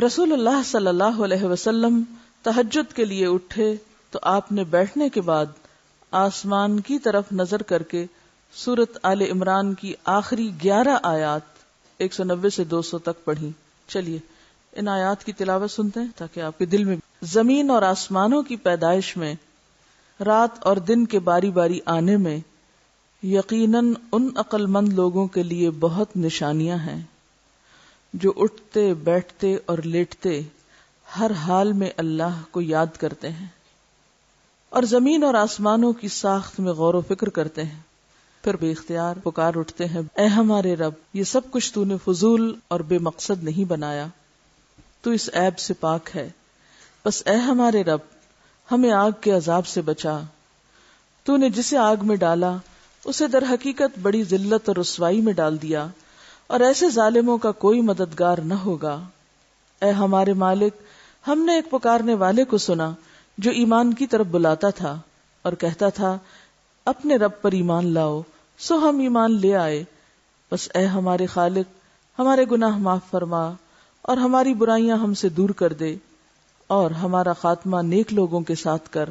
رسول اللہ صلی اللہ علیہ وسلم تہجد کے لیے اٹھے تو آپ نے بیٹھنے کے بعد آسمان کی طرف نظر کر کے سورۃ آل عمران کی آخری 11 آیات 190 سے 200 تک پڑھی. چلیے ان آیات کی تلاوت سنتے ہیں تاکہ آپ کے دل میں زمین اور آسمانوں کی پیدائش میں، رات اور دن کے باری باری آنے میں یقیناً ان عقل مند لوگوں کے لیے بہت نشانیاں ہیں جو اٹھتے بیٹھتے اور لیٹتے ہر حال میں اللہ کو یاد کرتے ہیں اور زمین اور آسمانوں کی ساخت میں غور و فکر کرتے ہیں، پھر بے اختیار پکار اٹھتے ہیں، اے ہمارے رب، یہ سب کچھ تو نے فضول اور بے مقصد نہیں بنایا، تو اس عیب سے پاک ہے، بس اے ہمارے رب ہمیں آگ کے عذاب سے بچا، تو نے جسے آگ میں ڈالا اسے در حقیقت بڑی ذلت اور رسوائی میں ڈال دیا، اور ایسے ظالموں کا کوئی مددگار نہ ہوگا۔ اے ہمارے مالک، ہم نے ایک پکارنے والے کو سنا جو ایمان کی طرف بلاتا تھا اور کہتا تھا اپنے رب پر ایمان لاؤ، سو ہم ایمان لے آئے، بس اے ہمارے خالق ہمارے گناہ معاف فرما اور ہماری برائیاں ہم سے دور کر دے اور ہمارا خاتمہ نیک لوگوں کے ساتھ کر۔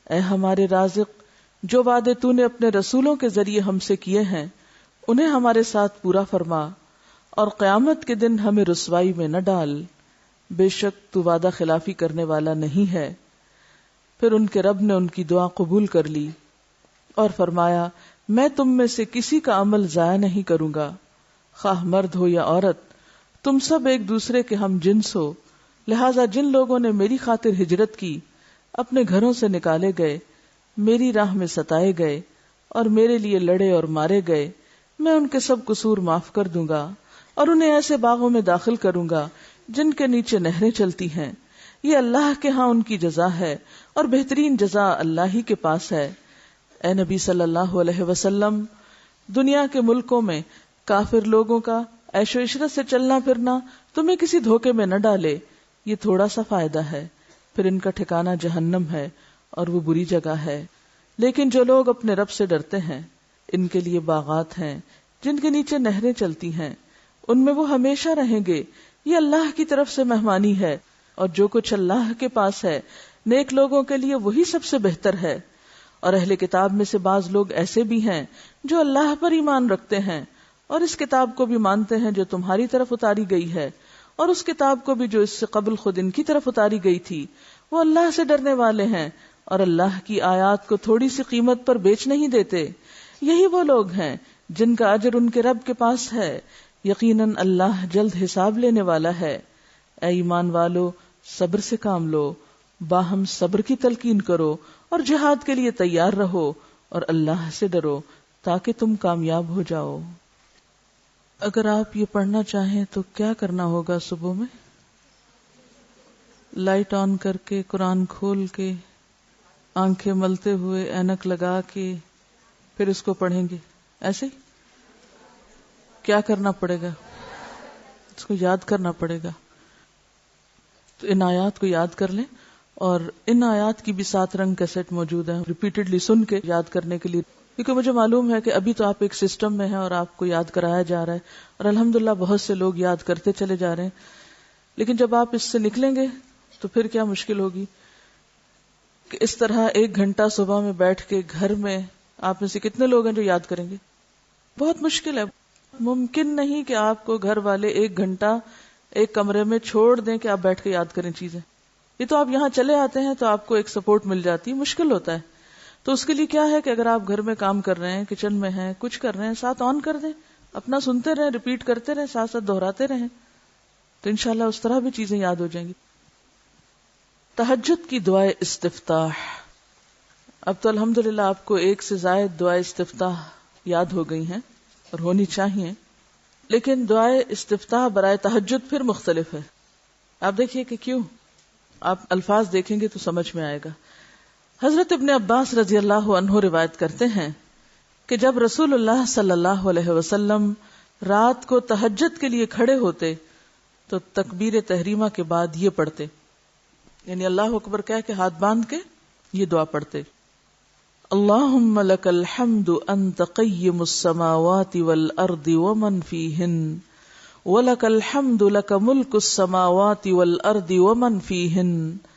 اے ہمارے رازق، جو وعدے تو نے اپنے رسولوں کے ذریعے ہم سے کیے ہیں انہیں ہمارے ساتھ پورا فرما اور قیامت کے دن ہمیں رسوائی میں نہ ڈال، بے شک تو وعدہ خلافی کرنے والا نہیں ہے۔ پھر ان کے رب نے ان کی دعا قبول کر لی اور فرمایا میں تم میں سے کسی کا عمل ضائع نہیں کروں گا، خواہ مرد ہو یا عورت، تم سب ایک دوسرے کے ہم جنس ہو، لہٰذا جن لوگوں نے میری خاطر ہجرت کی، اپنے گھروں سے نکالے گئے، میری راہ میں ستائے گئے اور میرے لیے لڑے اور مارے گئے، میں ان کے سب قصور معاف کر دوں گا اور انہیں ایسے باغوں میں داخل کروں گا جن کے نیچے نہریں چلتی ہیں، یہ اللہ کے ہاں ان کی جزا ہے اور بہترین جزا اللہ ہی کے پاس ہے۔ اے نبی صلی اللہ علیہ وسلم، دنیا کے ملکوں میں کافر لوگوں کا عیش و عشرت سے چلنا پھرنا تمہیں کسی دھوکے میں نہ ڈالے، یہ تھوڑا سا فائدہ ہے، پھر ان کا ٹھکانہ جہنم ہے اور وہ بری جگہ ہے۔ لیکن جو لوگ اپنے رب سے ڈرتے ہیں ان کے لیے باغات ہیں جن کے نیچے نہریں چلتی ہیں، ان میں وہ ہمیشہ رہیں گے، یہ اللہ کی طرف سے مہمانی ہے، اور جو کچھ اللہ کے پاس ہے نیک لوگوں کے لیے وہی سب سے بہتر ہے۔ اور اہل کتاب میں سے بعض لوگ ایسے بھی ہیں جو اللہ پر ایمان رکھتے ہیں اور اس کتاب کو بھی مانتے ہیں جو تمہاری طرف اتاری گئی ہے، اور اس کتاب کو بھی جو اس سے قبل خود ان کی طرف اتاری گئی تھی، وہ اللہ سے ڈرنے والے ہیں اور اللہ کی آیات کو تھوڑی سی قیمت پر بیچ نہیں دیتے۔ یہی وہ لوگ ہیں جن کا اجر ان کے رب کے پاس ہے، یقیناً اللہ جلد حساب لینے والا ہے۔ اے ایمان والو، صبر سے کام لو، باہم صبر کی تلقین کرو اور جہاد کے لیے تیار رہو اور اللہ سے ڈرو تاکہ تم کامیاب ہو جاؤ۔ اگر آپ یہ پڑھنا چاہیں تو کیا کرنا ہوگا؟ صبح میں لائٹ آن کر کے، قرآن کھول کے، آنکھیں ملتے ہوئے، اینک لگا کے پھر اس کو پڑھیں گے، ایسے ہی؟ کیا کرنا پڑے گا؟ اس کو یاد کرنا پڑے گا۔ تو ان آیات کو یاد کر لیں، اور ان آیات کی بھی 7 رنگ کیسٹ موجود ہیں ریپیٹڈلی سن کے یاد کرنے کے لیے، کیونکہ مجھے معلوم ہے کہ ابھی تو آپ ایک سسٹم میں ہیں اور آپ کو یاد کرایا جا رہا ہے اور الحمدللہ بہت سے لوگ یاد کرتے چلے جا رہے ہیں، لیکن جب آپ اس سے نکلیں گے تو پھر کیا مشکل ہوگی کہ اس طرح 1 گھنٹہ صبح میں بیٹھ کے گھر میں آپ میں سے کتنے لوگ ہیں جو یاد کریں گے؟ بہت مشکل ہے، ممکن نہیں کہ آپ کو گھر والے 1 گھنٹہ ایک کمرے میں چھوڑ دیں کہ آپ بیٹھ کے یاد کریں چیزیں۔ یہ تو آپ یہاں چلے آتے ہیں تو آپ کو ایک سپورٹ مل جاتی ہے، مشکل ہوتا ہے۔ تو اس کے لیے کیا ہے کہ اگر آپ گھر میں کام کر رہے ہیں، کچن میں ہیں، کچھ کر رہے ہیں، ساتھ آن کر دیں، اپنا سنتے رہیں، ریپیٹ کرتے رہیں، ساتھ ساتھ دہراتے رہیں، تو انشاءاللہ اس طرح بھی چیزیں یاد ہو جائیں گی۔ تہجد کی دعائے استفتاح۔ اب تو الحمدللہ آپ کو 1 سے زائد دعائے استفتاح یاد ہو گئی ہیں اور ہونی چاہیے، لیکن دعائے استفتاح برائے تہجد پھر مختلف ہے۔ آپ دیکھیے کہ کیوں، آپ الفاظ دیکھیں گے تو سمجھ میں آئے گا۔ حضرت ابن عباس رضی اللہ عنہ روایت کرتے ہیں کہ جب رسول اللہ صلی اللہ علیہ وسلم رات کو تہجد کے لیے کھڑے ہوتے تو تکبیر تحریمہ کے بعد یہ پڑھتے، یعنی اللہ اکبر کہہ کے ہاتھ باندھ کے یہ دعا پڑھتے، اللہم لک الحمد انت قیم السماوات والارض ومن فیہن وَلَكَ الْحَمْدُ لَكَ مُلْكُ السَّمَاوَاتِ وَالْأَرْضِ وَمَنْ فِيهِنَّ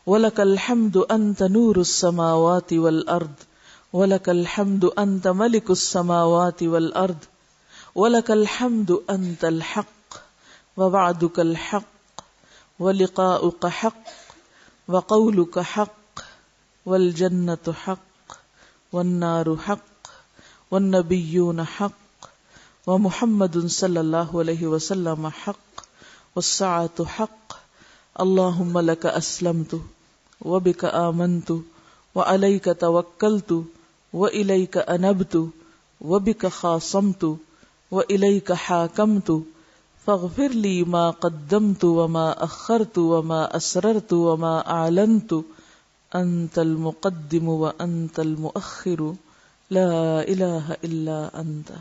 وَلَكَ الْحَمْدُ أَنْتَ نُورُ السَّمَاوَاتِ وَالْأَرْضِ وَلَكَ الْحَمْدُ أَنْتَ مَلِكُ السَّمَاوَاتِ وَالْأَرْضِ وَلَكَ الْحَمْدُ أَنْتَ الْحَقُّ وَوَعْدُكَ الْحَقُّ وَلِقَاؤُكَ حَقٌّ وَقَوْلُكَ حَقٌّ وَالْجَنَّةُ حَقٌّ وَالنَّارُ حَقٌّ وَالنَّبِيُّونَ حَقٌّ وَمُحَمَّدٌ صلی اللہ علیہ وسلم حق والساعة حق اللہم لک اسلمت وبک آمنت وعلیک توکلت وإلیک انبت وبک خاصمت وإلیک حاکمت فاغفر لی ما قدمت وما اخرت وما اسررت وما اعلنت انت المقدم وانت المؤخر لا الہ الا انت۔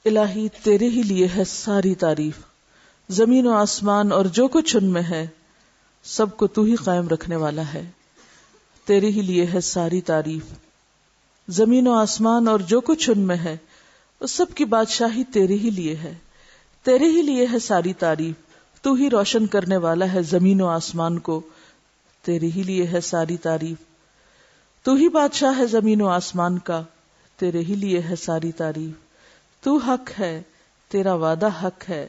الہی تیرے ہی لیے ہے ساری تعریف، زمین و آسمان اور جو کچھ ان میں ہے سب کو تو ہی قائم رکھنے والا ہے۔ تیرے ہی لیے ہے ساری تعریف، زمین و آسمان اور جو کچھ ان میں ہے اس سب کی بادشاہی تیرے ہی لیے ہے۔ تیرے ہی لیے ہے ساری تعریف، تو ہی روشن کرنے والا ہے زمین و آسمان کو، تیرے ہی لیے ہے ساری تعریف۔ تو ہی بادشاہ ہے زمین و آسمان کا، تیرے ہی لیے ہے ساری تعریف۔ تو حق ہے، تیرا وعدہ حق ہے،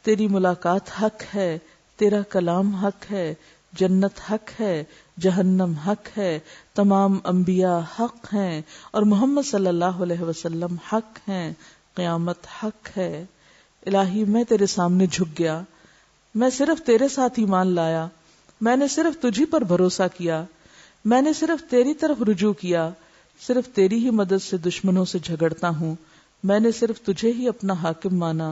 تیری ملاقات حق ہے، تیرا کلام حق ہے، جنت حق ہے، جہنم حق ہے، تمام انبیاء حق ہیں اور محمد صلی اللہ علیہ وسلم حق ہیں، قیامت حق ہے۔ الہی میں تیرے سامنے جھک گیا، میں صرف تیرے ساتھ ایمان لایا، میں نے صرف تجھی پر بھروسہ کیا، میں نے صرف تیری طرف رجوع کیا، صرف تیری ہی مدد سے دشمنوں سے جھگڑتا ہوں، میں نے صرف تجھے ہی اپنا حاکم مانا،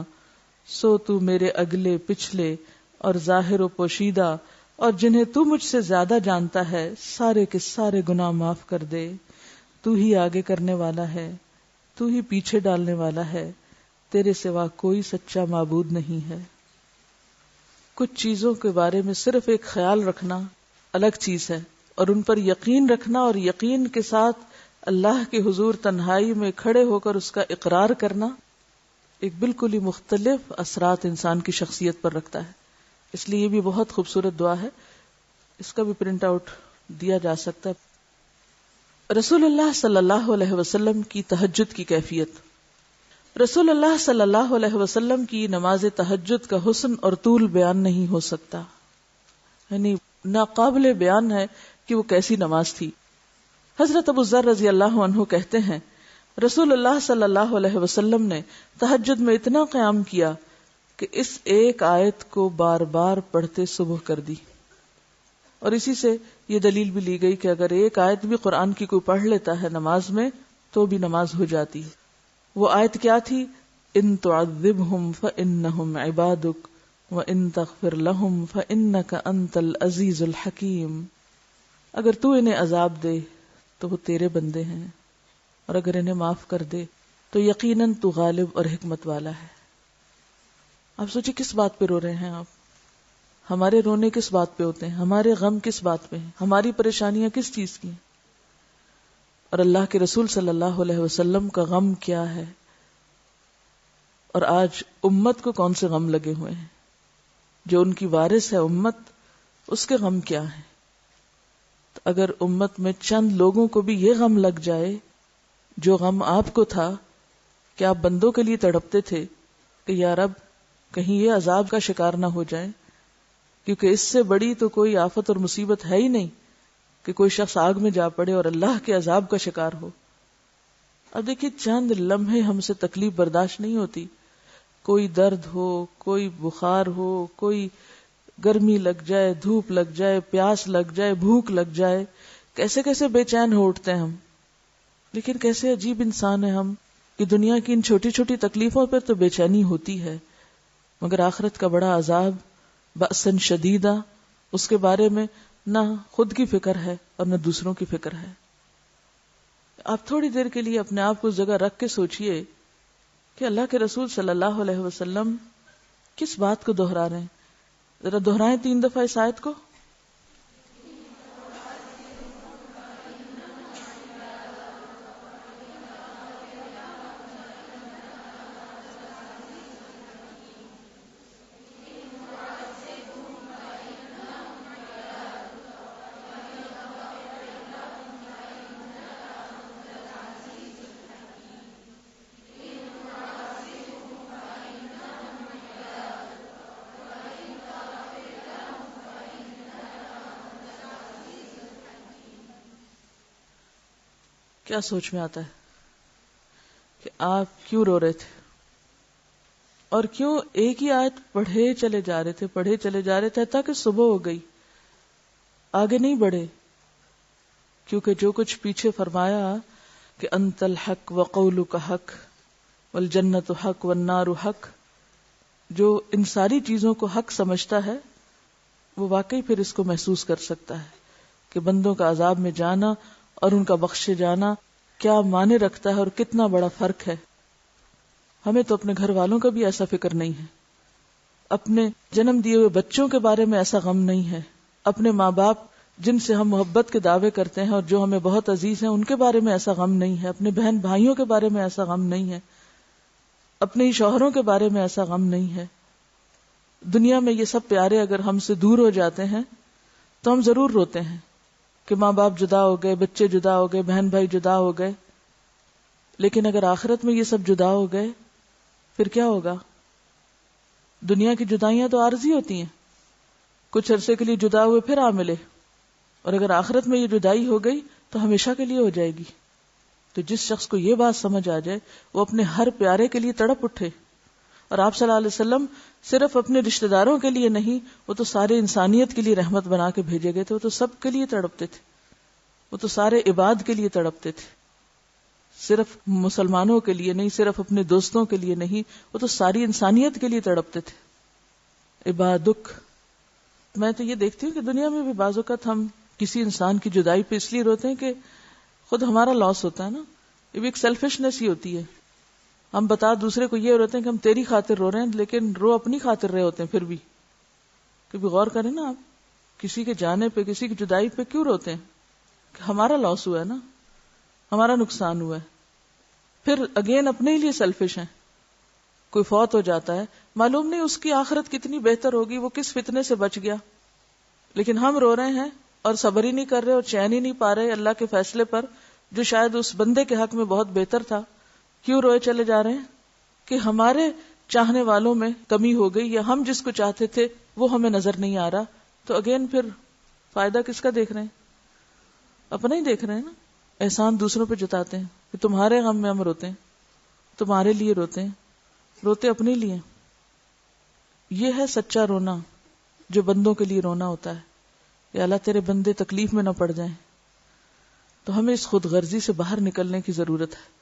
سو تو میرے اگلے پچھلے اور ظاہر و پوشیدہ اور جنہیں تو مجھ سے زیادہ جانتا ہے سارے کے سارے گناہ معاف کر دے۔ تو ہی آگے کرنے والا ہے، تو ہی پیچھے ڈالنے والا ہے، تیرے سوا کوئی سچا معبود نہیں ہے۔ کچھ چیزوں کے بارے میں صرف ایک خیال رکھنا الگ چیز ہے، اور ان پر یقین رکھنا اور یقین کے ساتھ اللہ کے حضور تنہائی میں کھڑے ہو کر اس کا اقرار کرنا ایک بالکل ہی مختلف اثرات انسان کی شخصیت پر رکھتا ہے۔ اس لیے یہ بھی بہت خوبصورت دعا ہے، اس کا بھی پرنٹ آؤٹ دیا جا سکتا ہے۔ رسول اللہ صلی اللہ علیہ وسلم کی تہجد کی کیفیت۔ رسول اللہ صلی اللہ علیہ وسلم کی نماز تہجد کا حسن اور طول بیان نہیں ہو سکتا، یعنی ناقابل بیان ہے کہ وہ کیسی نماز تھی۔ حضرت ابو ذر رضی اللہ عنہ کہتے ہیں رسول اللہ صلی اللہ علیہ وسلم نے تہجد میں اتنا قیام کیا کہ اس ایک آیت کو بار بار پڑھتے صبح کر دی، اور اسی سے یہ دلیل بھی لی گئی کہ اگر ایک آیت بھی قرآن کی کوئی پڑھ لیتا ہے نماز میں تو بھی نماز ہو جاتی ہے۔ وہ آیت کیا تھی؟ ان تعذبہم فانہم عبادک وان تغفر لہم فانک انت العزیز الحکیم۔ اگر تو انہیں عذاب دے تو وہ تیرے بندے ہیں، اور اگر انہیں معاف کر دے تو یقیناً تو غالب اور حکمت والا ہے۔ آپ سوچیں کس بات پہ رو رہے ہیں آپ؟ ہمارے رونے کس بات پہ ہوتے ہیں؟ ہمارے غم کس بات پہ ہیں؟ ہماری پریشانیاں کس چیز کی ہیں؟ اور اللہ کے رسول صلی اللہ علیہ وسلم کا غم کیا ہے؟ اور آج امت کو کون سے غم لگے ہوئے ہیں؟ جو ان کی وارث ہے امت، اس کے غم کیا ہیں؟ تو اگر امت میں چند لوگوں کو بھی یہ غم لگ جائے جو غم آپ کو تھا کہ آپ بندوں کے لیے تڑپتے تھے کہ یا رب کہیں یہ عذاب کا شکار نہ ہو جائیں، کیونکہ اس سے بڑی تو کوئی آفت اور مصیبت ہے ہی نہیں کہ کوئی شخص آگ میں جا پڑے اور اللہ کے عذاب کا شکار ہو۔ اب دیکھیے چند لمحے ہم سے تکلیف برداشت نہیں ہوتی، کوئی درد ہو، کوئی بخار ہو، کوئی گرمی لگ جائے، دھوپ لگ جائے، پیاس لگ جائے، بھوک لگ جائے، کیسے کیسے بے چین ہو اٹھتے ہیں ہم۔ لیکن کیسے عجیب انسان ہیں ہم کہ دنیا کی ان چھوٹی چھوٹی تکلیفوں پر تو بے چینی ہوتی ہے، مگر آخرت کا بڑا عذاب بأسن شدیدہ، اس کے بارے میں نہ خود کی فکر ہے اور نہ دوسروں کی فکر ہے۔ آپ تھوڑی دیر کے لیے اپنے آپ کو اس جگہ رکھ کے سوچئے کہ اللہ کے رسول صلی اللہ علیہ وسلم کس بات کو دہرا رہے ہیں۔ ذرا دہرائیں 3 دفعہ اس آیت کو۔ کیا سوچ میں آتا ہے کہ آپ کیوں رو رہے تھے اور کیوں ایک ہی آیت پڑھے چلے جا رہے تھے تاکہ صبح ہو گئی، آگے نہیں بڑھے؟ کیونکہ جو کچھ پیچھے فرمایا کہ انت الحق وقولک حق والجنت حق والنار حق، جو ان ساری چیزوں کو حق سمجھتا ہے وہ واقعی پھر اس کو محسوس کر سکتا ہے کہ بندوں کا عذاب میں جانا اور ان کا بخشے جانا کیا معنی رکھتا ہے اور کتنا بڑا فرق ہے۔ ہمیں تو اپنے گھر والوں کا بھی ایسا فکر نہیں ہے، اپنے جنم دیے ہوئے بچوں کے بارے میں ایسا غم نہیں ہے، اپنے ماں باپ جن سے ہم محبت کے دعوے کرتے ہیں اور جو ہمیں بہت عزیز ہیں ان کے بارے میں ایسا غم نہیں ہے، اپنے بہن بھائیوں کے بارے میں ایسا غم نہیں ہے، اپنے ہی شوہروں کے بارے میں ایسا غم نہیں ہے۔ دنیا میں یہ سب پیارے اگر ہم سے دور ہو جاتے ہیں تو ہم ضرور روتے ہیں کہ ماں باپ جدا ہو گئے، بچے جدا ہو گئے، بہن بھائی جدا ہو گئے، لیکن اگر آخرت میں یہ سب جدا ہو گئے پھر کیا ہوگا؟ دنیا کی جدائیاں تو عارضی ہوتی ہیں، کچھ عرصے کے لیے جدا ہوئے پھر آ ملے، اور اگر آخرت میں یہ جدائی ہو گئی تو ہمیشہ کے لیے ہو جائے گی۔ تو جس شخص کو یہ بات سمجھ آ جائے وہ اپنے ہر پیارے کے لیے تڑپ اٹھے، اور آپ صلی اللہ علیہ وسلم صرف اپنے رشتہ داروں کے لیے نہیں، وہ تو سارے انسانیت کے لیے رحمت بنا کے بھیجے گئے تھے، وہ تو سب کے لیے تڑپتے تھے، وہ تو سارے عباد کے لیے تڑپتے تھے، صرف مسلمانوں کے لیے نہیں، صرف اپنے دوستوں کے لیے نہیں، وہ تو ساری انسانیت کے لیے تڑپتے تھے۔ عبادک، میں تو یہ دیکھتی ہوں کہ دنیا میں بھی بعض اوقات ہم کسی انسان کی جدائی پہ اس لیے روتے ہیں کہ خود ہمارا لاس ہوتا ہے نا، یہ بھی ایک سیلفشنس ہی ہوتی ہے۔ ہم بتا دوسرے کو یہ روتے ہیں کہ ہم تیری خاطر رو رہے ہیں، لیکن رو اپنی خاطر رہے ہوتے ہیں پھر بھی۔ کبھی غور کریں نا آپ، کسی کے جانے پہ، کسی کی جدائی پہ کیوں روتے ہیں؟ کہ ہمارا لاس ہوا ہے نا، ہمارا نقصان ہوا ہے۔ پھر اگین اپنے ہی لیے سیلفش ہیں۔ کوئی فوت ہو جاتا ہے، معلوم نہیں اس کی آخرت کتنی بہتر ہوگی، وہ کس فتنے سے بچ گیا، لیکن ہم رو رہے ہیں اور صبر ہی نہیں کر رہے اور چین ہی نہیں پا رہے اللہ کے فیصلے پر جو شاید اس بندے کے حق میں بہت بہتر تھا۔ کیوں روئے چلے جا رہے ہیں؟ کہ ہمارے چاہنے والوں میں کمی ہو گئی، یا ہم جس کو چاہتے تھے وہ ہمیں نظر نہیں آ رہا۔ تو اگین پھر فائدہ کس کا دیکھ رہے ہیں؟ اپنا ہی دیکھ رہے ہیں نا۔ احسان دوسروں پہ جتاتے ہیں کہ تمہارے غم میں ہم روتے ہیں، تمہارے لیے روتے ہیں، روتے اپنے لیے۔ یہ ہے سچا رونا جو بندوں کے لیے رونا ہوتا ہے، یا اللہ تیرے بندے تکلیف میں نہ پڑ جائیں۔ تو ہمیں اس خود غرضی سے باہر نکلنے کی ضرورت ہے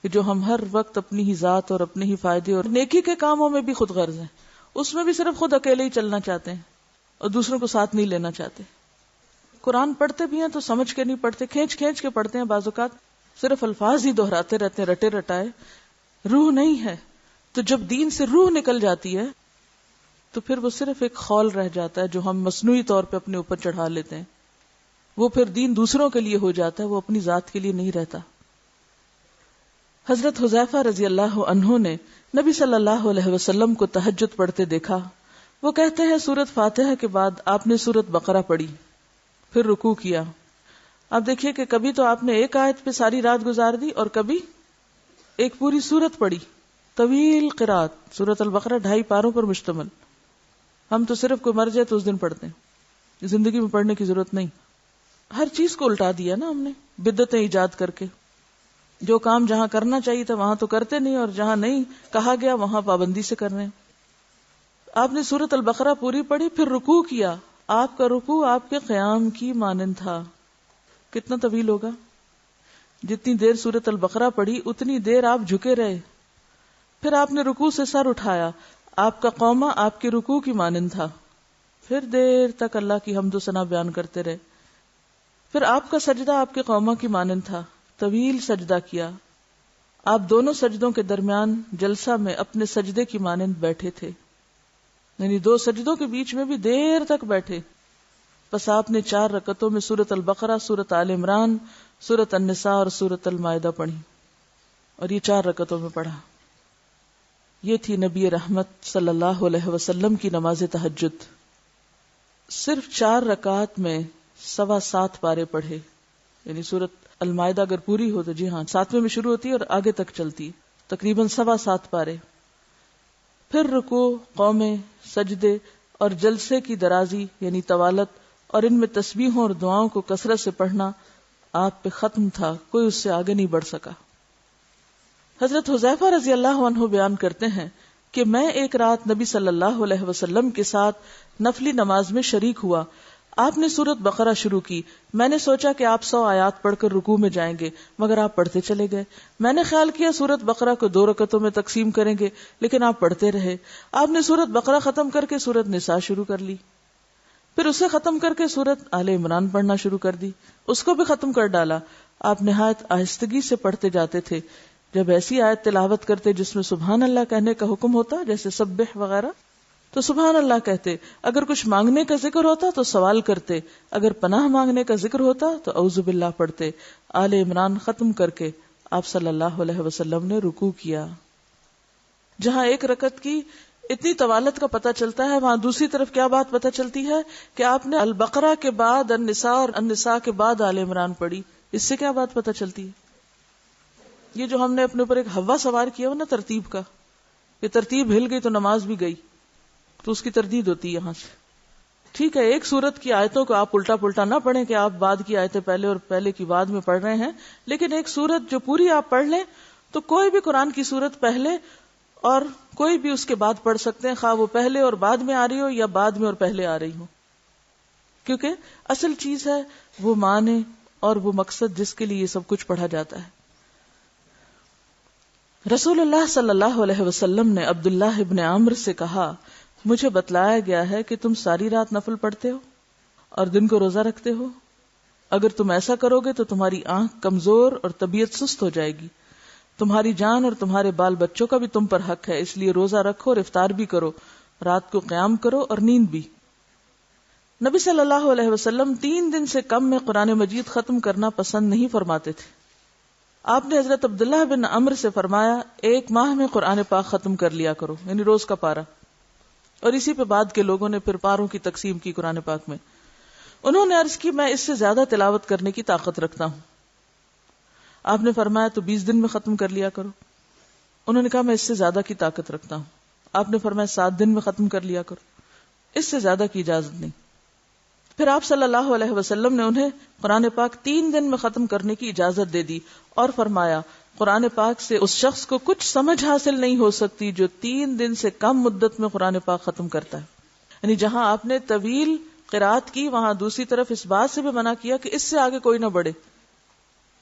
کہ جو ہم ہر وقت اپنی ہی ذات اور اپنے ہی فائدے اور نیکی کے کاموں میں بھی خود غرض ہیں، اس میں بھی صرف خود اکیلے ہی چلنا چاہتے ہیں اور دوسروں کو ساتھ نہیں لینا چاہتے۔ قرآن پڑھتے بھی ہیں تو سمجھ کے نہیں پڑھتے، کھینچ کھینچ کے پڑھتے ہیں، بعض اوقات صرف الفاظ ہی دہراتے رہتے ہیں رٹے رٹائے، روح نہیں ہے۔ تو جب دین سے روح نکل جاتی ہے تو پھر وہ صرف ایک خول رہ جاتا ہے جو ہم مصنوعی طور پہ اپنے اوپر چڑھا لیتے ہیں، وہ پھر دین دوسروں کے لیے ہو جاتا ہے، وہ اپنی ذات کے لیے نہیں رہتا۔ حضرت حذیفہ رضی اللہ عنہ نے نبی صلی اللہ علیہ وسلم کو تہجد پڑھتے دیکھا۔ وہ کہتے ہیں سورۃ فاتحہ کے بعد آپ نے سورۃ بقرہ پڑھی، پھر رکوع کیا۔ آپ دیکھیے کہ کبھی تو آپ نے ایک آیت پہ ساری رات گزار دی اور کبھی ایک پوری سورت پڑھی، طویل قرات۔ سورۃ البقرہ 2.5 پاروں پر مشتمل۔ ہم تو صرف کوئی مر جائے تو اس دن پڑھتے ہیں، زندگی میں پڑھنے کی ضرورت نہیں۔ ہر چیز کو الٹا دیا نا ہم نے بدعتیں ایجاد کر کے۔ جو کام جہاں کرنا چاہیے تھا وہاں تو کرتے نہیں، اور جہاں نہیں کہا گیا وہاں پابندی سے کر رہے ہیں۔ آپ نے سورۃ البقرہ پوری پڑھی، پھر رکوع کیا۔ آپ کا رکوع آپ کے قیام کی مانند تھا۔ کتنا طویل ہوگا؟ جتنی دیر سورۃ البقرہ پڑھی اتنی دیر آپ جھکے رہے۔ پھر آپ نے رکوع سے سر اٹھایا، آپ کا قومہ آپ کے رکوع کی مانند تھا۔ پھر دیر تک اللہ کی حمد و ثنا بیان کرتے رہے۔ پھر آپ کا سجدہ آپ کے قومہ کی مانند تھا، طویل سجدہ کیا۔ آپ دونوں سجدوں کے درمیان جلسہ میں اپنے سجدے کی مانند بیٹھے تھے، یعنی 2 سجدوں کے بیچ میں بھی دیر تک بیٹھے۔ بس آپ نے 4 رکعتوں میں سورۃ البقرہ، سورۃ آل عمران، سورۃ النساء اور سورۃ المائدہ پڑھی، اور یہ 4 رکعتوں میں پڑھا۔ یہ تھی نبی رحمت صلی اللہ علیہ وسلم کی نماز تہجد۔ صرف 4 رکعات میں 7.25 پارے پڑھے، یعنی سورۃ المائدہ اگر پوری ہو تو جی ہاں 7ویں میں شروع ہوتی ہے اور آگے تک چلتی، تقریباً 7.25 پارے۔ پھر رکوع، قومے، سجدے اور جلسے کی درازی یعنی طوالت، اور ان میں تسبیحوں اور دعاؤں کو کثرت سے پڑھنا آپ پہ ختم تھا، کوئی اس سے آگے نہیں بڑھ سکا۔ حضرت حذیفہ رضی اللہ عنہ بیان کرتے ہیں کہ میں ایک رات نبی صلی اللہ علیہ وسلم کے ساتھ نفلی نماز میں شریک ہوا۔ آپ نے سورۃ بقرہ شروع کی، میں نے سوچا کہ آپ 100 آیات پڑھ کر رکوع میں جائیں گے، مگر آپ پڑھتے چلے گئے۔ میں نے خیال کیا سورۃ بقرہ کو 2 رکعتوں میں تقسیم کریں گے، لیکن آپ پڑھتے رہے۔ آپ نے سورۃ بقرہ ختم کر کے سورۃ نساء شروع کر لی، پھر اسے ختم کر کے سورۃ آل عمران پڑھنا شروع کر دی، اس کو بھی ختم کر ڈالا۔ آپ نہایت آہستگی سے پڑھتے جاتے تھے، جب ایسی آیت تلاوت کرتے جس میں سبحان اللہ کہنے کا حکم ہوتا، جیسے سبح وغیرہ، تو سبحان اللہ کہتے۔ اگر کچھ مانگنے کا ذکر ہوتا تو سوال کرتے، اگر پناہ مانگنے کا ذکر ہوتا تو اعوذ باللہ پڑھتے۔ آل عمران ختم کر کے آپ صلی اللہ علیہ وسلم نے رکوع کیا۔ جہاں ایک رکعت کی اتنی طوالت کا پتہ چلتا ہے، وہاں دوسری طرف کیا بات پتہ چلتی ہے کہ آپ نے البقرہ کے بعد النساء اور النساء کے بعد آل عمران پڑھی۔ اس سے کیا بات پتہ چلتی ہے؟ یہ جو ہم نے اپنے اوپر ایک ہوا سوار کیا ہو نا ترتیب کا، یہ ترتیب ہل گئی تو نماز بھی گئی، تو اس کی تردید ہوتی ہے یہاں سے۔ ٹھیک ہے، ایک سورت کی آیتوں کو آپ الٹا پلٹا نہ پڑھیں کہ آپ بعد کی آیتیں پہلے اور پہلے کی بعد میں پڑھ رہے ہیں، لیکن ایک سورت جو پوری آپ پڑھ لیں تو کوئی بھی قرآن کی سورت پہلے اور کوئی بھی اس کے بعد پڑھ سکتے ہیں، خواہ وہ پہلے اور بعد میں آ رہی ہو یا بعد میں اور پہلے آ رہی ہو، کیونکہ اصل چیز ہے وہ معنی اور وہ مقصد جس کے لیے یہ سب کچھ پڑھا جاتا ہے۔ رسول اللہ صلی اللہ علیہ وسلم نے عبداللہ ابن عمرو سے کہا، مجھے بتلایا گیا ہے کہ تم ساری رات نفل پڑھتے ہو اور دن کو روزہ رکھتے ہو۔ اگر تم ایسا کرو گے تو تمہاری آنکھ کمزور اور طبیعت سست ہو جائے گی، تمہاری جان اور تمہارے بال بچوں کا بھی تم پر حق ہے، اس لیے روزہ رکھو اور افطار بھی کرو، رات کو قیام کرو اور نیند بھی۔ نبی صلی اللہ علیہ وسلم 3 دن سے کم میں قرآن مجید ختم کرنا پسند نہیں فرماتے تھے۔ آپ نے حضرت عبداللہ بن عمرو سے فرمایا، 1 ماہ میں قرآن پاک ختم کر لیا کرو، یعنی روز کا پارہ، اور اسی پہ بعد کے لوگوں نے پھر پاروں کی تقسیم کی قرآن پاک میں۔ انہوں نے عرض کی، میں اس سے زیادہ تلاوت کرنے کی طاقت رکھتا ہوں۔ آپ نے فرمایا تو 20 دن میں ختم کر لیا کرو۔ انہوں نے کہا میں اس سے زیادہ کی طاقت رکھتا ہوں۔ آپ نے فرمایا 7 دن میں ختم کر لیا کرو، اس سے زیادہ کی اجازت نہیں۔ پھر آپ صلی اللہ علیہ وسلم نے انہیں قرآن پاک 3 دن میں ختم کرنے کی اجازت دے دی اور فرمایا، قرآن پاک سے اس شخص کو کچھ سمجھ حاصل نہیں ہو سکتی جو 3 دن سے کم مدت میں قرآن پاک ختم کرتا ہے۔ یعنی جہاں آپ نے طویل قرات کی، وہاں دوسری طرف اس بات سے بھی منع کیا کہ اس سے آگے کوئی نہ بڑھے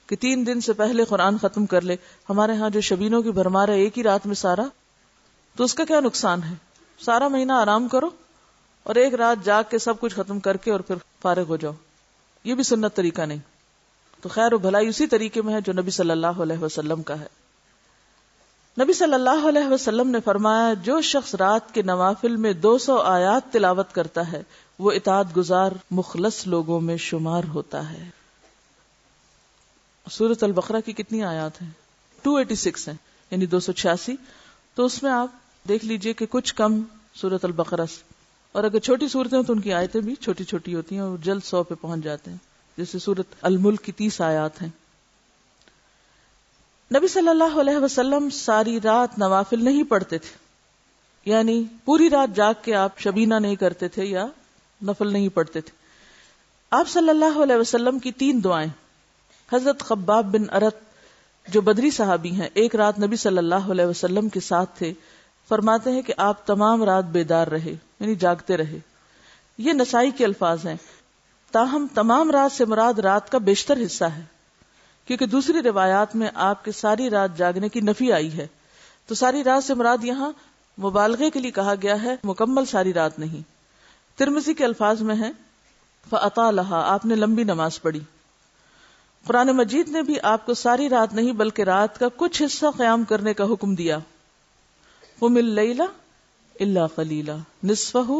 کہ 3 دن سے پہلے قرآن ختم کر لے۔ ہمارے ہاں جو شبینوں کی بھرمار ہے ایک ہی رات میں سارا، تو اس کا کیا نقصان ہے؟ سارا مہینہ آرام کرو اور ایک رات جاگ کے سب کچھ ختم کر کے اور پھر فارغ ہو جاؤ، یہ بھی سنت طریقہ نہیں۔ تو خیر و بھلائی اسی طریقے میں ہے جو نبی صلی اللہ علیہ وسلم کا ہے۔ نبی صلی اللہ علیہ وسلم نے فرمایا، جو شخص رات کے نوافل میں 200 آیات تلاوت کرتا ہے وہ اطاعت گزار مخلص لوگوں میں شمار ہوتا ہے۔ سورۃ البقرہ کی کتنی آیات ہیں؟ 286 ہیں، یعنی 286۔ تو اس میں آپ دیکھ لیجئے کہ کچھ کم سورۃ البقرہ سے، اور اگر چھوٹی صورتیں تو ان کی آیتیں بھی چھوٹی چھوٹی ہوتی ہیں اور جلد 100 پہ پہنچ جاتے ہیں، جیسے سورۃ الملک کی 30 آیات ہیں۔ نبی صلی اللہ علیہ وسلم ساری رات نوافل نہیں پڑھتے تھے، یعنی پوری رات جاگ کے آپ شبینہ نہیں کرتے تھے یا نفل نہیں پڑھتے تھے۔ آپ صلی اللہ علیہ وسلم کی 3 دعائیں، حضرت خباب بن ارت جو بدری صحابی ہیں، ایک رات نبی صلی اللہ علیہ وسلم کے ساتھ تھے، فرماتے ہیں کہ آپ تمام رات بیدار رہے، یعنی جاگتے رہے۔ یہ نسائی کے الفاظ ہیں، تاہم تمام رات سے مراد رات کا بیشتر حصہ ہے، کیونکہ دوسری روایات میں آپ کے ساری رات جاگنے کی نفی آئی ہے، تو ساری رات سے مراد یہاں مبالغے کے لیے کہا گیا ہے، مکمل ساری رات نہیں۔ ترمذی کے الفاظ میں ہے فَأَطَالَهَا، آپ نے لمبی نماز پڑھی۔ قرآن مجید نے بھی آپ کو ساری رات نہیں بلکہ رات کا کچھ حصہ قیام کرنے کا حکم دیا۔ قُمِ اللَّيْلَ إِلَّا قَلِيلًا نِصْفَهُ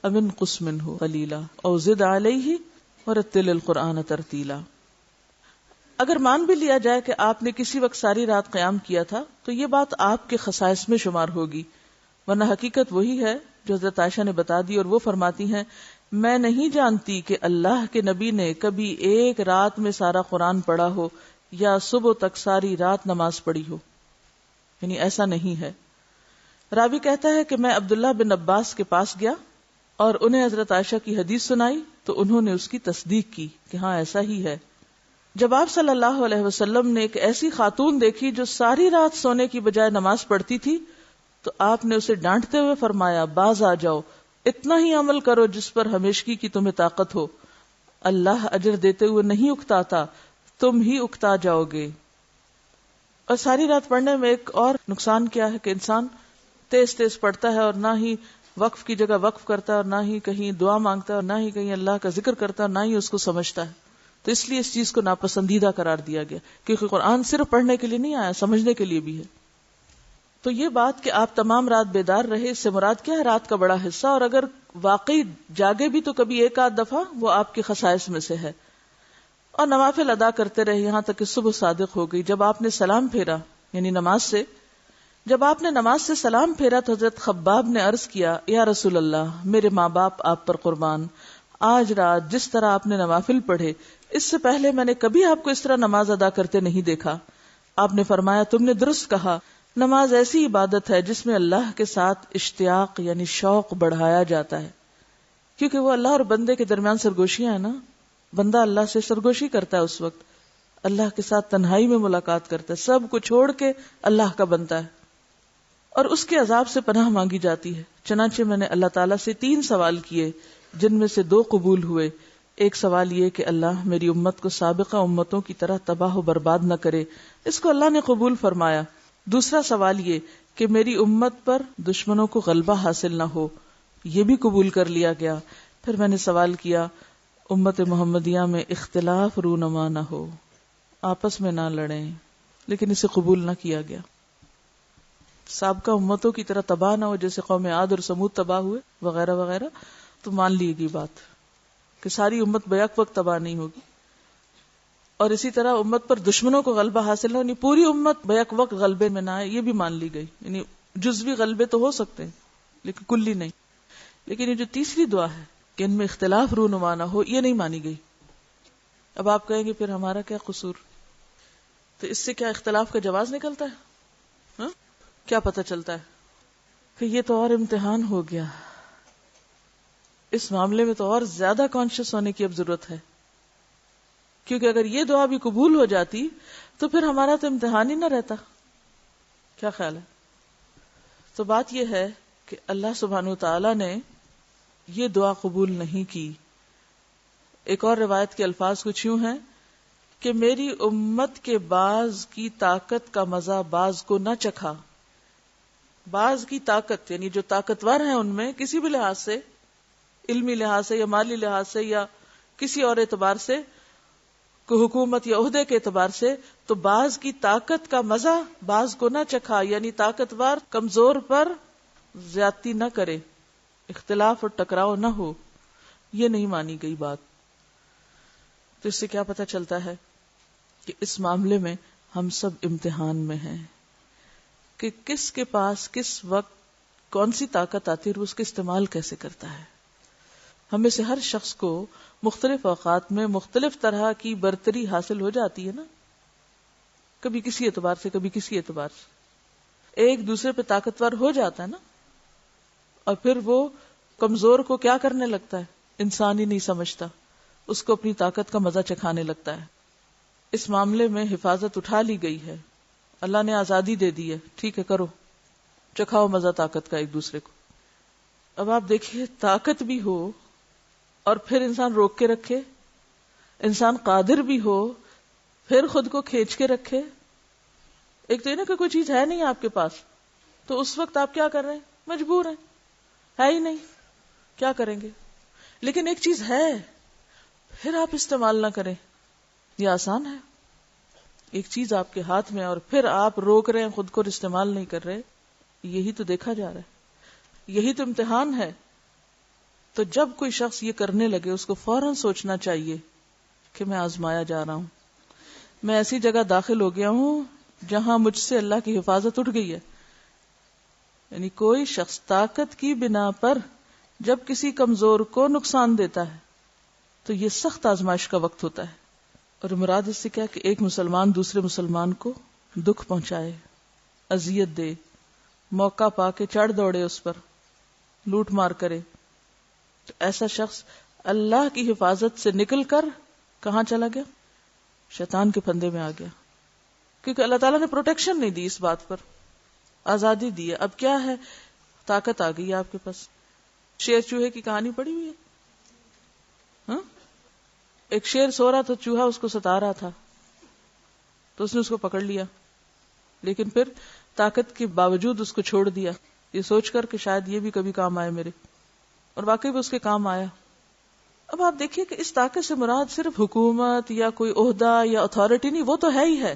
أَوِ انقُصْ مِنْهُ قَلِيلًا أَوْ زِدْ عَلَيْهِ وَرَتِّلِ الْقُرْآنَ تَرْتِيلًا۔ اگر مان بھی لیا جائے کہ آپ نے کسی وقت ساری رات قیام کیا تھا تو یہ بات آپ کے خصائص میں شمار ہوگی، ورنہ حقیقت وہی ہے جو حضرت عائشہ نے بتا دی، اور وہ فرماتی ہیں، میں نہیں جانتی کہ اللہ کے نبی نے کبھی ایک رات میں سارا قرآن پڑھا ہو یا صبح تک ساری رات نماز پڑھی ہو، یعنی ایسا نہیں ہے۔ راوی کہتا ہے کہ میں عبداللہ بن عباس کے پاس گیا اور انہیں حضرت عائشہ کی حدیث سنائی تو انہوں نے اس کی تصدیق کی کہ ہاں ایسا ہی ہے۔ جب آپ صلی اللہ علیہ وسلم نے ایک ایسی خاتون دیکھی جو ساری رات سونے کی بجائے نماز پڑھتی تھی تو آپ نے اسے ڈانٹتے ہوئے فرمایا باز آ جاؤ، اتنا ہی عمل کرو جس پر ہمیشگی کی تمہیں طاقت ہو، اللہ اجر دیتے ہوئے نہیں اکتاتا، تم ہی اکتا جاؤ گے۔ اور ساری رات پڑھنے میں ایک اور نقصان کیا ہے کہ انسان تیز تیز پڑھتا ہے اور نہ ہی وقف کی جگہ وقف کرتا ہے اور نہ ہی کہیں دعا مانگتا ہے اور نہ ہی کہیں اللہ کا ذکر کرتا ہے اور نہ ہی اس کو سمجھتا ہے، تو اس لیے اس چیز کو ناپسندیدہ قرار دیا گیا، کیونکہ قرآن صرف پڑھنے کے لیے نہیں آیا، سمجھنے کے لیے بھی ہے۔ تو یہ بات کہ آپ تمام رات بیدار رہے، اس سے مراد کیا ہے؟ رات کا بڑا حصہ، اور اگر واقعی جاگے بھی تو کبھی ایک آدھ دفعہ، وہ آپ کے خصائص میں سے ہے، اور نوافل ادا کرتے رہے یہاں تک کہ صبح صادق ہو گئی۔ جب آپ نے سلام پھیرا، یعنی جب آپ نے نماز سے سلام پھیرا تو حضرت خباب نے عرض کیا، یا رسول اللہ، میرے ماں باپ آپ پر قربان، آج رات جس طرح آپ نے نوافل پڑھے، اس سے پہلے میں نے کبھی آپ کو اس طرح نماز ادا کرتے نہیں دیکھا۔ آپ نے فرمایا، تم نے درست کہا، نماز ایسی عبادت ہے جس میں اللہ کے ساتھ اشتیاق یعنی شوق بڑھایا جاتا ہے، کیونکہ وہ اللہ اور بندے کے درمیان سرگوشیاں ہیں نا، بندہ اللہ سے سرگوشی کرتا ہے، اس وقت اللہ کے ساتھ تنہائی میں ملاقات کرتا ہے، سب کو چھوڑ کے اللہ کا بنتا ہے، اور اس کے عذاب سے پناہ مانگی جاتی ہے۔ چنانچہ میں نے اللہ تعالیٰ سے 3 سوال کیے، جن میں سے 2 قبول ہوئے۔ ایک سوال یہ کہ اللہ میری امت کو سابقہ امتوں کی طرح تباہ و برباد نہ کرے، اس کو اللہ نے قبول فرمایا۔ دوسرا سوال یہ کہ میری امت پر دشمنوں کو غلبہ حاصل نہ ہو، یہ بھی قبول کر لیا گیا۔ پھر میں نے سوال کیا امت محمدیہ میں اختلاف رونما نہ ہو، آپس میں نہ لڑیں، لیکن اسے قبول نہ کیا گیا۔ سابقہ امتوں کی طرح تباہ نہ ہو، جیسے قوم عاد اور سمود تباہ ہوئے وغیرہ وغیرہ، تو مان لی گئی بات کہ ساری امت بیک وقت تباہ نہیں ہوگی۔ اور اسی طرح امت پر دشمنوں کو غلبہ حاصل نہ ہو، یعنی پوری امت بیک وقت غلبے میں نہ آئے، یہ بھی مان لی گئی، یعنی جزوی غلبے تو ہو سکتے ہیں لیکن کلی نہیں۔ لیکن یہ جو تیسری دعا ہے کہ ان میں اختلاف رونما نہ ہو، یہ نہیں مانی گئی۔ اب آپ کہیں گے پھر ہمارا کیا قصور؟ تو اس سے کیا اختلاف کا جواز نکلتا ہے؟ کیا پتہ چلتا ہے؟ کہ یہ تو اور امتحان ہو گیا، اس معاملے میں تو اور زیادہ کانشیس ہونے کی اب ضرورت ہے، کیونکہ اگر یہ دعا بھی قبول ہو جاتی تو پھر ہمارا تو امتحان ہی نہ رہتا۔ کیا خیال ہے؟ تو بات یہ ہے کہ اللہ سبحانہ وتعالی نے یہ دعا قبول نہیں کی۔ ایک اور روایت کے الفاظ کچھ یوں ہیں کہ میری امت کے بعض کی طاقت کا مزہ بعض کو نہ چکھا۔ بعض کی طاقت یعنی جو طاقتور ہیں ان میں کسی بھی لحاظ سے، علمی لحاظ سے یا مالی لحاظ سے یا کسی اور اعتبار سے، کوئی حکومت یا عہدے کے اعتبار سے، تو بعض کی طاقت کا مزہ بعض کو نہ چکھا، یعنی طاقتور کمزور پر زیادتی نہ کرے، اختلاف اور ٹکراؤ نہ ہو، یہ نہیں مانی گئی بات۔ تو اس سے کیا پتہ چلتا ہے کہ اس معاملے میں ہم سب امتحان میں ہیں کہ کس کے پاس کس وقت کون سی طاقت آتی ہے اور اس کا استعمال کیسے کرتا ہے۔ ہمیں سے ہر شخص کو مختلف اوقات میں مختلف طرح کی برتری حاصل ہو جاتی ہے نا، کبھی کسی اعتبار سے کبھی کسی اعتبار سے، ایک دوسرے پہ طاقتور ہو جاتا ہے نا، اور پھر وہ کمزور کو کیا کرنے لگتا ہے، انسان ہی نہیں سمجھتا، اس کو اپنی طاقت کا مزہ چکھانے لگتا ہے۔ اس معاملے میں حفاظت اٹھا لی گئی ہے، اللہ نے آزادی دے دی ہے، ٹھیک ہے کرو، چکھاؤ مزہ طاقت کا ایک دوسرے کو۔ اب آپ دیکھیے طاقت بھی ہو اور پھر انسان روک کے رکھے، انسان قادر بھی ہو پھر خود کو کھینچ کے رکھے۔ ایک تو یہ نا کہ کوئی چیز ہے نہیں آپ کے پاس، تو اس وقت آپ کیا کر رہے ہیں؟ مجبور ہیں، ہے ہی نہیں، کیا کریں گے؟ لیکن ایک چیز ہے پھر آپ استعمال نہ کریں، یہ آسان ہے۔ ایک چیز آپ کے ہاتھ میں اور پھر آپ روک رہے ہیں خود کو، استعمال نہیں کر رہے، یہی تو دیکھا جا رہا ہے، یہی تو امتحان ہے۔ تو جب کوئی شخص یہ کرنے لگے اس کو فوراً سوچنا چاہیے کہ میں آزمایا جا رہا ہوں، میں ایسی جگہ داخل ہو گیا ہوں جہاں مجھ سے اللہ کی حفاظت اٹھ گئی ہے۔ یعنی کوئی شخص طاقت کی بنا پر جب کسی کمزور کو نقصان دیتا ہے تو یہ سخت آزمائش کا وقت ہوتا ہے، اور مراد اس سے کیا کہ ایک مسلمان دوسرے مسلمان کو دکھ پہنچائے، اذیت دے، موقع پا کے چڑھ دوڑے اس پر، لوٹ مار کرے، تو ایسا شخص اللہ کی حفاظت سے نکل کر کہاں چلا گیا؟ شیطان کے پھندے میں آ گیا، کیونکہ اللہ تعالیٰ نے پروٹیکشن نہیں دی، اس بات پر آزادی دی ہے. اب کیا ہے، طاقت آ گئی ہے آپ کے پاس. شیر چوہے کی کہانی پڑی ہوئی ہے. ہاں، ایک شیر سو رہا تھا، چوہا اس کو ستا رہا تھا، تو اس نے اس کو پکڑ لیا، لیکن پھر طاقت کے باوجود اس کو چھوڑ دیا، یہ سوچ کر کہ شاید یہ بھی کبھی کام آئے میرے، اور واقعی بھی اس کے کام آیا. اب آپ دیکھیے کہ اس طاقت سے مراد صرف حکومت یا کوئی عہدہ یا اتھارٹی نہیں، وہ تو ہے ہی ہے.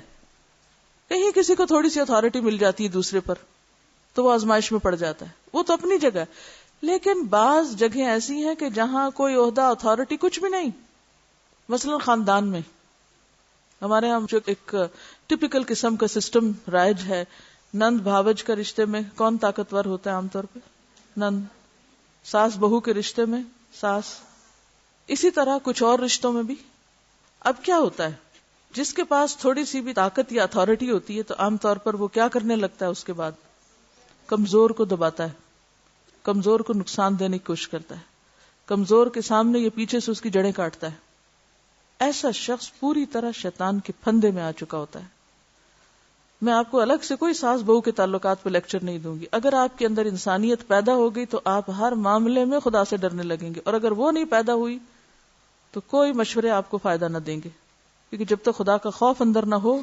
کہیں کسی کو تھوڑی سی اتھارٹی مل جاتی ہے دوسرے پر تو وہ آزمائش میں پڑ جاتا ہے، وہ تو اپنی جگہ ہے. لیکن بعض جگہیں ایسی ہیں کہ جہاں کوئی عہدہ اتھارٹی کچھ بھی نہیں. مثلا خاندان میں ہمارے ہاں جو ایک ٹپیکل قسم کا سسٹم رائج ہے، نند بھاوج کا رشتے میں کون طاقتور ہوتا ہے عام طور پہ؟ نند. ساس بہو کے رشتے میں ساس. اسی طرح کچھ اور رشتوں میں بھی. اب کیا ہوتا ہے، جس کے پاس تھوڑی سی بھی طاقت یا اتھارٹی ہوتی ہے تو عام طور پر وہ کیا کرنے لگتا ہے، اس کے بعد کمزور کو دباتا ہے، کمزور کو نقصان دینے کی کوشش کرتا ہے، کمزور کے سامنے یا پیچھے سے اس کی جڑیں کاٹتا ہے. ایسا شخص پوری طرح شیطان کے پھندے میں آ چکا ہوتا ہے. میں آپ کو الگ سے کوئی ساس بہو کے تعلقات پہ لیکچر نہیں دوں گی. اگر آپ کے اندر انسانیت پیدا ہو گئی تو آپ ہر معاملے میں خدا سے ڈرنے لگیں گے، اور اگر وہ نہیں پیدا ہوئی تو کوئی مشورے آپ کو فائدہ نہ دیں گے، کیونکہ جب تک خدا کا خوف اندر نہ ہو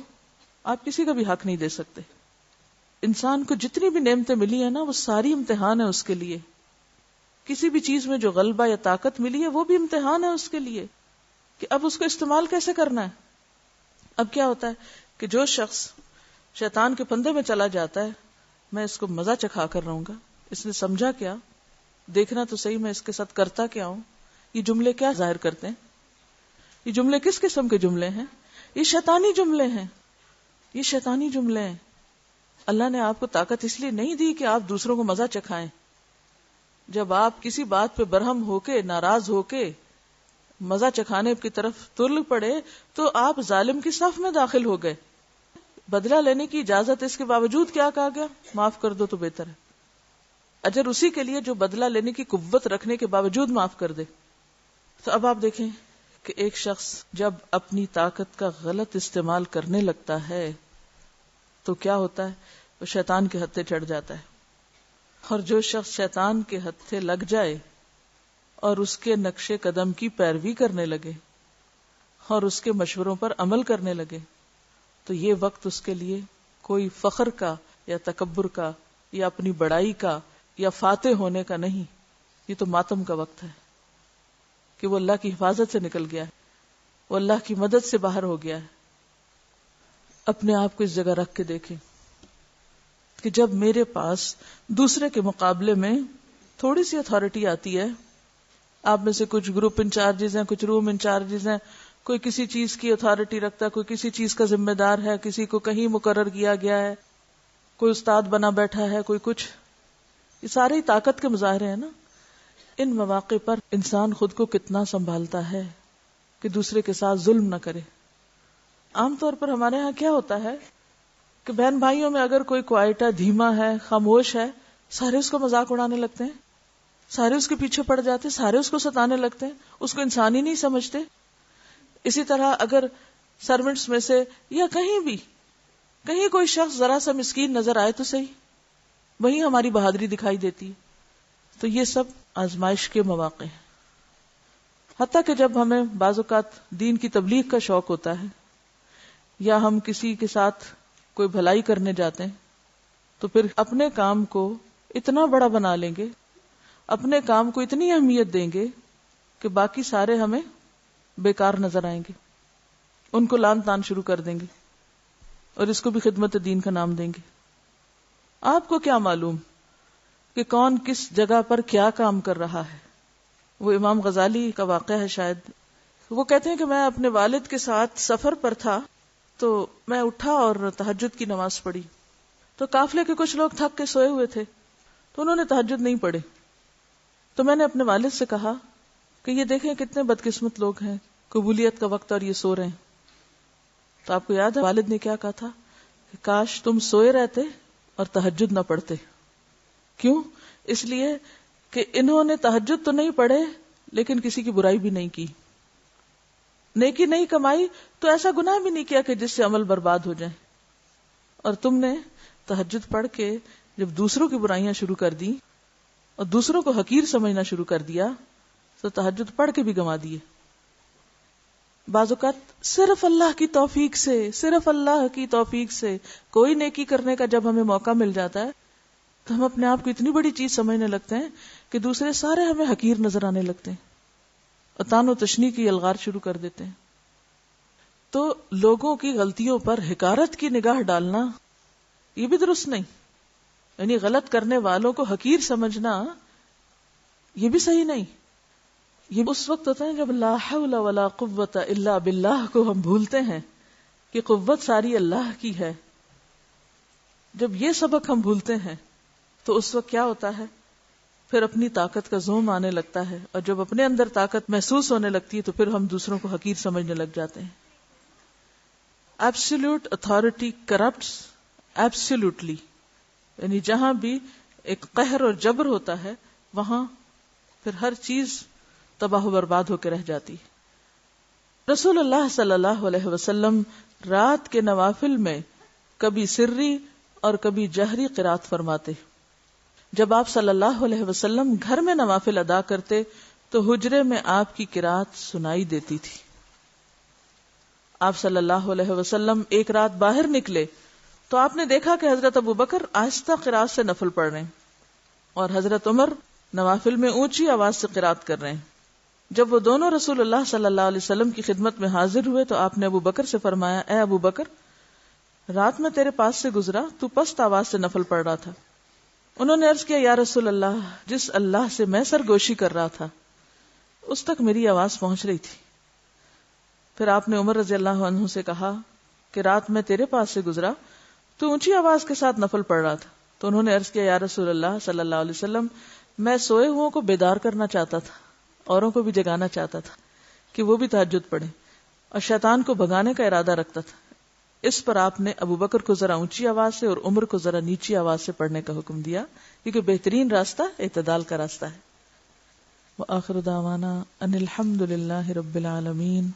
آپ کسی کا بھی حق نہیں دے سکتے. انسان کو جتنی بھی نعمتیں ملی ہیں نا، وہ ساری امتحان ہے اس کے لیے. کسی بھی چیز میں جو غلبہ یا طاقت ملی ہے وہ بھی امتحان ہے اس کے لیے کہ اب اس کو استعمال کیسے کرنا ہے. اب کیا ہوتا ہے کہ جو شخص شیطان کے پھندے میں چلا جاتا ہے، میں اس کو مزہ چکھا کر رہوں گا، اس نے سمجھا کیا، دیکھنا تو صحیح میں اس کے ساتھ کرتا کیا ہوں. یہ جملے کیا ظاہر کرتے ہیں؟ یہ جملے کس قسم کے جملے ہیں؟ یہ شیطانی جملے ہیں، یہ شیطانی جملے ہیں. اللہ نے آپ کو طاقت اس لیے نہیں دی کہ آپ دوسروں کو مزہ چکھائیں. جب آپ کسی بات پہ برہم ہو کے، ناراض ہو کے مزہ چکھانے کی طرف تل پڑے تو آپ ظالم کی صف میں داخل ہو گئے. بدلہ لینے کی اجازت اس کے باوجود کیا کہا گیا؟ معاف کر دو تو بہتر ہے. اجر اسی کے لیے جو بدلہ لینے کی قوت رکھنے کے باوجود معاف کر دے. تو اب آپ دیکھیں کہ ایک شخص جب اپنی طاقت کا غلط استعمال کرنے لگتا ہے تو کیا ہوتا ہے؟ وہ شیطان کے ہتھے چڑھ جاتا ہے. اور جو شخص شیطان کے ہتھے لگ جائے اور اس کے نقش قدم کی پیروی کرنے لگے اور اس کے مشوروں پر عمل کرنے لگے تو یہ وقت اس کے لیے کوئی فخر کا یا تکبر کا یا اپنی بڑائی کا یا فاتح ہونے کا نہیں، یہ تو ماتم کا وقت ہے کہ وہ اللہ کی حفاظت سے نکل گیا ہے، وہ اللہ کی مدد سے باہر ہو گیا ہے. اپنے آپ کو اس جگہ رکھ کے دیکھیں کہ جب میرے پاس دوسرے کے مقابلے میں تھوڑی سی اتھارٹی آتی ہے، آپ میں سے کچھ گروپ انچارجز ہیں، کچھ روم انچارجز ہیں، کوئی کسی چیز کی اتھارٹی رکھتا ہے، کوئی کسی چیز کا ذمہ دار ہے، کسی کو کہیں مقرر کیا گیا ہے، کوئی استاد بنا بیٹھا ہے، کوئی کچھ. یہ سارے طاقت کے مظاہرے ہیں نا. ان مواقع پر انسان خود کو کتنا سنبھالتا ہے کہ دوسرے کے ساتھ ظلم نہ کرے. عام طور پر ہمارے ہاں کیا ہوتا ہے کہ بہن بھائیوں میں اگر کوئی کوائٹ ہے، دھیما ہے، خاموش ہے، سارے اس کو مذاق اڑانے لگتے ہیں، سارے اس کے پیچھے پڑ جاتے ہیں، سارے اس کو ستانے لگتے ہیں، اس کو انسان ہی نہیں سمجھتے. اسی طرح اگر سرونٹس میں سے یا کہیں بھی کہیں کوئی شخص ذرا سا مسکین نظر آئے تو صحیح، وہیں ہماری بہادری دکھائی دیتی ہے. تو یہ سب آزمائش کے مواقع ہیں. حتیٰ کہ جب ہمیں بعض اوقات دین کی تبلیغ کا شوق ہوتا ہے یا ہم کسی کے ساتھ کوئی بھلائی کرنے جاتے ہیں تو پھر اپنے کام کو اتنا بڑا بنا لیں گے، اپنے کام کو اتنی اہمیت دیں گے کہ باقی سارے ہمیں بیکار نظر آئیں گے، ان کو لان تان شروع کر دیں گے اور اس کو بھی خدمت دین کا نام دیں گے. آپ کو کیا معلوم کہ کون کس جگہ پر کیا کام کر رہا ہے؟ وہ امام غزالی کا واقعہ ہے شاید. وہ کہتے ہیں کہ میں اپنے والد کے ساتھ سفر پر تھا تو میں اٹھا اور تہجد کی نماز پڑھی تو قافلے کے کچھ لوگ تھک کے سوئے ہوئے تھے تو انہوں نے تہجد نہیں پڑھے. تو میں نے اپنے والد سے کہا کہ یہ دیکھیں کتنے بدقسمت لوگ ہیں، قبولیت کا وقت اور یہ سو رہے ہیں. تو آپ کو یاد ہے والد نے کیا کہا تھا کہ کاش تم سوئے رہتے اور تہجد نہ پڑھتے. کیوں؟ اس لیے کہ انہوں نے تہجد تو نہیں پڑھے لیکن کسی کی برائی بھی نہیں کی. نیکی نہیں کمائی تو ایسا گناہ بھی نہیں کیا کہ جس سے عمل برباد ہو جائے. اور تم نے تہجد پڑھ کے جب دوسروں کی برائیاں شروع کر دی اور دوسروں کو حقیر سمجھنا شروع کر دیا تو تہجد پڑھ کے بھی گنوا دیے. بعض اوقات صرف اللہ کی توفیق سے کوئی نیکی کرنے کا جب ہمیں موقع مل جاتا ہے تو ہم اپنے آپ کو اتنی بڑی چیز سمجھنے لگتے ہیں کہ دوسرے سارے ہمیں حقیر نظر آنے لگتے ہیں اور تان و تشنیع کی الغار شروع کر دیتے ہیں. تو لوگوں کی غلطیوں پر حقارت کی نگاہ ڈالنا یہ بھی درست نہیں. یعنی غلط کرنے والوں کو حقیر سمجھنا یہ بھی صحیح نہیں. یہ اس وقت ہوتا ہے جب لا حول ولا قوت الا باللہ کو ہم بھولتے ہیں کہ قوت ساری اللہ کی ہے. جب یہ سبق ہم بھولتے ہیں تو اس وقت کیا ہوتا ہے, پھر اپنی طاقت کا زوم آنے لگتا ہے, اور جب اپنے اندر طاقت محسوس ہونے لگتی ہے تو پھر ہم دوسروں کو حقیر سمجھنے لگ جاتے ہیں. ایبسولوٹ اتھارٹی کرپٹس ایبسولوٹلی, یعنی جہاں بھی ایک قہر اور جبر ہوتا ہے وہاں پھر ہر چیز تباہ و برباد ہو کے رہ جاتی. رسول اللہ صلی اللہ علیہ وسلم رات کے نوافل میں کبھی سری اور کبھی جہری قرات فرماتے. جب آپ صلی اللہ علیہ وسلم گھر میں نوافل ادا کرتے تو حجرے میں آپ کی قرات سنائی دیتی تھی. آپ صلی اللہ علیہ وسلم ایک رات باہر نکلے تو آپ نے دیکھا کہ حضرت ابوبکر آہستہ قرات سے نفل پڑھ رہے ہیں اور حضرت عمر نوافل میں اونچی آواز سے قرات کر رہے ہیں. جب وہ دونوں رسول اللہ صلی اللہ علیہ وسلم کی خدمت میں حاضر ہوئے تو آپ نے ابو بکر سے فرمایا, اے ابو بکر, رات میں تیرے پاس سے گزرا تو پست آواز سے نفل پڑھ رہا تھا. انہوں نے عرض کیا, یا رسول اللہ, جس اللہ سے میں سرگوشی کر رہا تھا اس تک میری آواز پہنچ رہی تھی. پھر آپ نے عمر رضی اللہ عنہ سے کہا کہ رات میں تیرے پاس سے گزرا تو اونچی آواز کے ساتھ نفل پڑھ رہا تھا. تو انہوں نے عرض کیا, یا رسول اللہ صلی اللہ علیہ وسلم, میں سوئے ہوں کو بیدار کرنا چاہتا تھا, اوروں کو بھی جگانا چاہتا تھا کہ وہ بھی تہجد پڑھیں, اور شیطان کو بھگانے کا ارادہ رکھتا تھا. اس پر آپ نے ابو بکر کو ذرا اونچی آواز سے اور عمر کو ذرا نیچی آواز سے پڑھنے کا حکم دیا, کیونکہ بہترین راستہ اعتدال کا راستہ ہے. وآخر دعوانا ان الحمد للہ رب العالمین.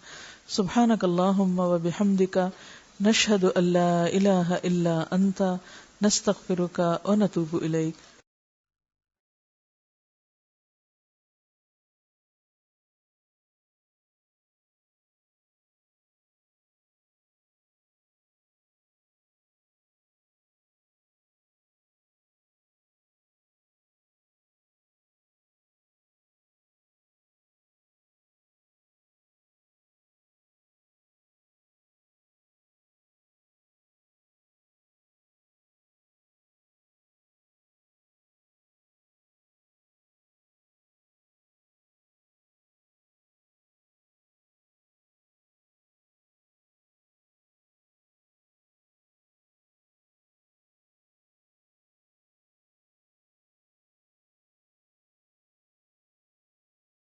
سبحانک اللہم وبحمدک, نشہد ان لا الہ الا انت, نستغفرک ونتوب الیک.